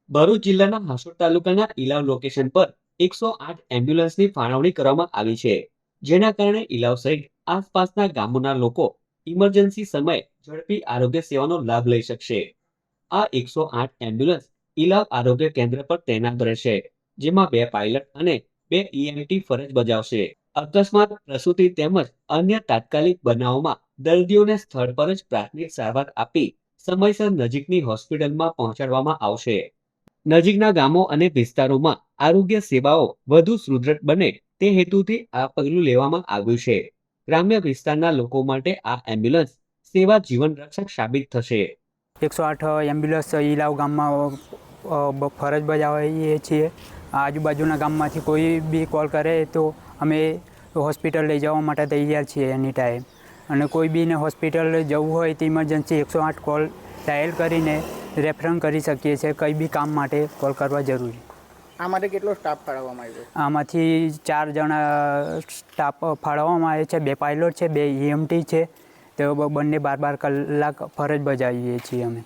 ભરૂચ જિલ્લાના હાસોટ તાલુકાના ઇલાવ લોકેશન પર 108 એમ્બ્યુલન્સની ફાળવણી કરવામાં આવી છે, જેના કારણે ઇલાવ સહિત આસપાસના ગામોના લોકો ઇમરજન્સી સમયે ઝડપી આરોગ્ય સેવાનો લાભ લઈ શકશે. આ 108 એમ્બ્યુલન્સ ઇલાવ આરોગ્ય કેન્દ્ર પર તૈનાત રહેશે, જેમાં 2 પાયલટ અને 2 EMT ફરજ બજાવશે. અકસ્માત, પ્રસૂતિ તેમજ અન્ય તાત્કાલિક બનાવોમાં દર્દીઓને સ્થળ પર જ પ્રાથમિક સારવાર આપી સમયસર નજીકની હોસ્પિટલમાં પહોંચાડવામાં આવશે. નજીકના ગામો અને વિસ્તારોમાં આરોગ્ય સેવાઓ વધુ સુદૃઢ બને તે હેતુથી આ પગલું લેવામાં આવ્યું છે. ગ્રામ્ય વિસ્તારના લોકો માટે આ એમ્બ્યુલન્સ સેવા જીવન રક્ષક સાબિત થશે. 108 એમ્બ્યુલન્સ ઇલાવ ગામમાં ફરજ બજાવીએ છીએ. આજુબાજુના ગામમાંથી કોઈ બી કોલ કરે તો અમે હોસ્પિટલ લઈ જવા માટે તૈયાર છીએ એની ટાઈમ. અને કોઈ બીને હોસ્પિટલ જવું હોય તો ઇમરજન્સી 108 કોલ ડાયલ કરીને રેફરન્સ કરી શકીએ છીએ. કંઈ બી કામ માટે કોલ કરવા જરૂરી. આ માટે કેટલો સ્ટાફ ફાળવવામાં આવ્યો? આમાંથી 4 જણા સ્ટાફ ફાળવવામાં આવે છે. 2 પાયલોટ છે, 2 EMT છે. તો બંને 12 કલાક ફરજ બજાવીએ છીએ અમે.